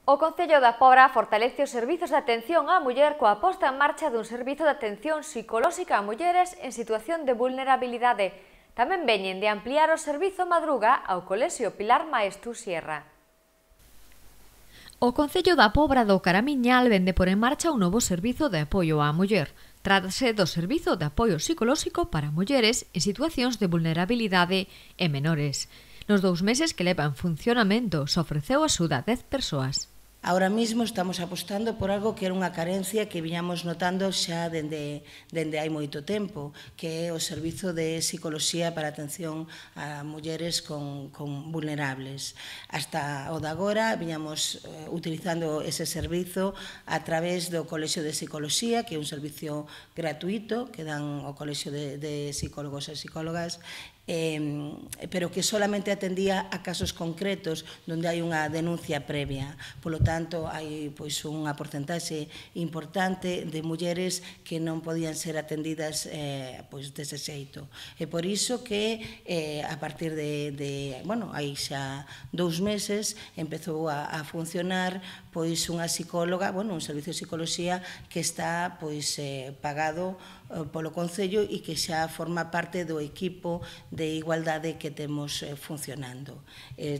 O Concello da Pobra fortalece os servizos de atención á muller coa posta en marcha dun servizo de atención psicolóxica a mulleres en situación de vulnerabilidade. Tamén veñen de ampliar o servizo madruga ao Colexio Pilar Maestú Sierra. O Concello da Pobra do Caramiñal vende por en marcha un novo servizo de apoio á muller. Trátase do Servizo de Apoio Psicolóxico para mulleres en situacións de vulnerabilidade e menores. Nos 2 meses que leva en funcionamento, se ofreceu axuda a 10 persoas. Ahora mismo estamos apostando por algo que era unha carencia que viñamos notando xa dende hai moito tempo, que é o servizo de psicoloxía para atención a mulleres con vulnerables. Hasta o de agora viñamos utilizando ese servizo a través do Colexio de Psicoloxía, que é un servizo gratuito que dan o Colexio de Psicólogos e Psicólogas, pero que solamente atendía a casos concretos onde hai unha denuncia previa. Polo tanto, hai unha porcentaxe importante de mulleres que non podían ser atendidas dese xeito. E por iso que a partir de hai xa 2 meses empezou a funcionar unha psicóloga, un servicio de psicoloxía que está pagado polo Concello e que xa forma parte do equipo de igualdade que temos funcionando.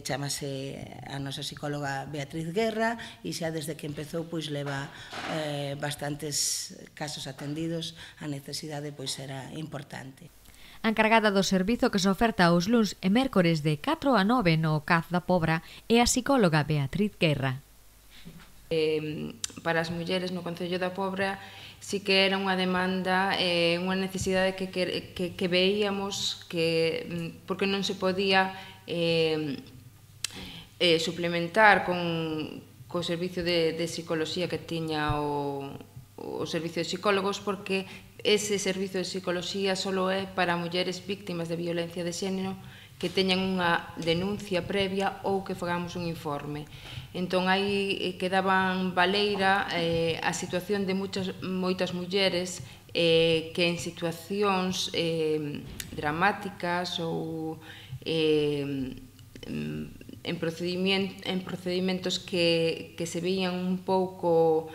Chámase a nosa psicóloga Beatriz Guerra e xa desde que empezou leva bastantes casos atendidos, a necesidade era importante. A encargada do servizo que se oferta aos luns e mércores de 4 a 9 no CAF da Pobra é a psicóloga Beatriz Guerra. Para as mulleres no Concello da Pobra sí que era unha demanda, unha necesidade que veíamos porque non se podía suplementar co servizo de psicoloxía que tiña o servizo de psicólogos, porque ese servizo de psicoloxía só é para mulleres víctimas de violencia de xénero que teñan unha denuncia previa ou que fagamos un informe. Entón, aí quedaban baleira a situación de moitas mulleres que en situacións dramáticas ou en procedimentos que se veían un pouco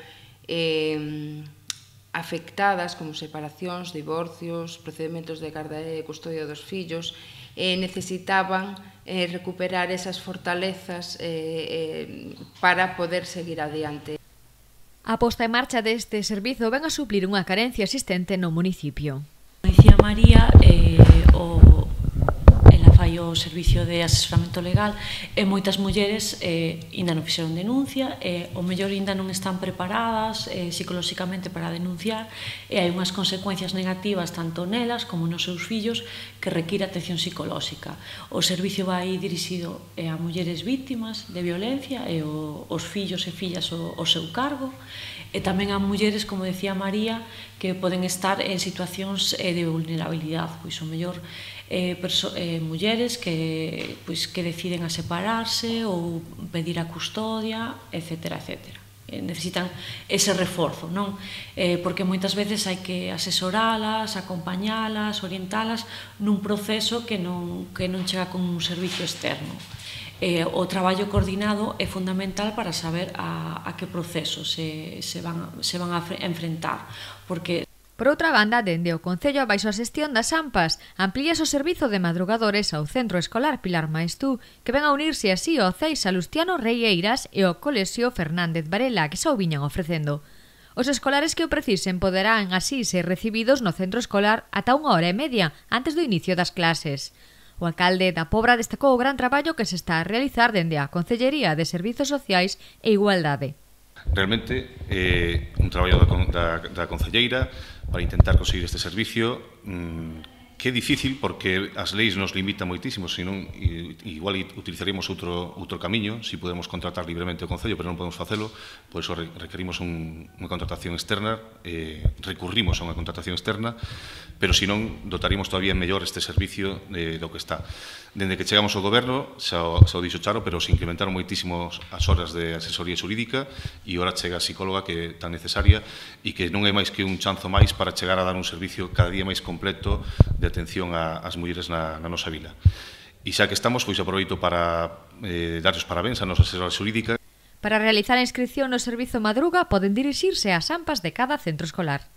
afectadas, como separacións, divorcios, procedimentos de garda e custodia dos fillos, necesitaban recuperar esas fortalezas para poder seguir adiante. A posta en marcha deste servizo ven a suplir unha carencia existente no municipio. Como dicía María, fai o servicio de asesoramento legal e moitas mulleres ainda non fixeron denuncia, o mellor ainda non están preparadas psicolóxicamente para denunciar e hai unhas consecuencias negativas tanto nelas como nos seus fillos que require atención psicolóxica. O servicio vai dirixido a mulleres víctimas de violencia e os fillos e fillas ao seu cargo e tamén a mulleres, como decía María, que poden estar en situacións de vulnerabilidade, pois o mellor mulleres que deciden a separarse ou pedir a custodia, etc. Necesitan ese reforzo, non? Porque moitas veces hai que asesoralas, acompañalas, orientalas nun proceso que non chega con un servicio externo. O traballo coordinado é fundamental para saber a que procesos se van a enfrentar, porque Por outra banda, dende o Concello baixo a xestión das AMPAs, amplíase o servizo de madrugadores ao Centro Escolar Pilar Maestú, que ven a unirse así ao CEI Salustiano Reieiras e ao Colexio Fernández Varela, que xa o viñan ofrecendo. Os escolares que o precisen poderán así ser recibidos no centro escolar ata 1h30 antes do inicio das clases. O alcalde da Pobra destacou o gran traballo que se está a realizar dende a Concellería de Servizos Sociais e Igualdade. Realmente, un traballo da Concelleira para intentar conseguir este servicio que é difícil porque as leis nos limitan moitísimo, senón igual utilizaríamos outro camiño, se podemos contratar libremente o Concello, pero non podemos facelo, por iso requerimos unha contratación externa, recurrimos a unha contratación externa, pero senón dotaríamos todavía mellor este servicio do que está. Dende que chegamos ao goberno, xa o dixo Charo, pero se incrementaron moitísimo as horas de asesoría xurídica e ora chega a psicóloga que é tan necesaria e que non é máis que un chanzo máis para chegar a dar un servicio cada día máis completo de atención ás mulleres na nosa vila. E xa que estamos, pois aproveito para darles parabéns a nosa asesora xurídica. Para realizar a inscripción no servizo Madruga poden dirixirse ás AMPAs de cada centro escolar.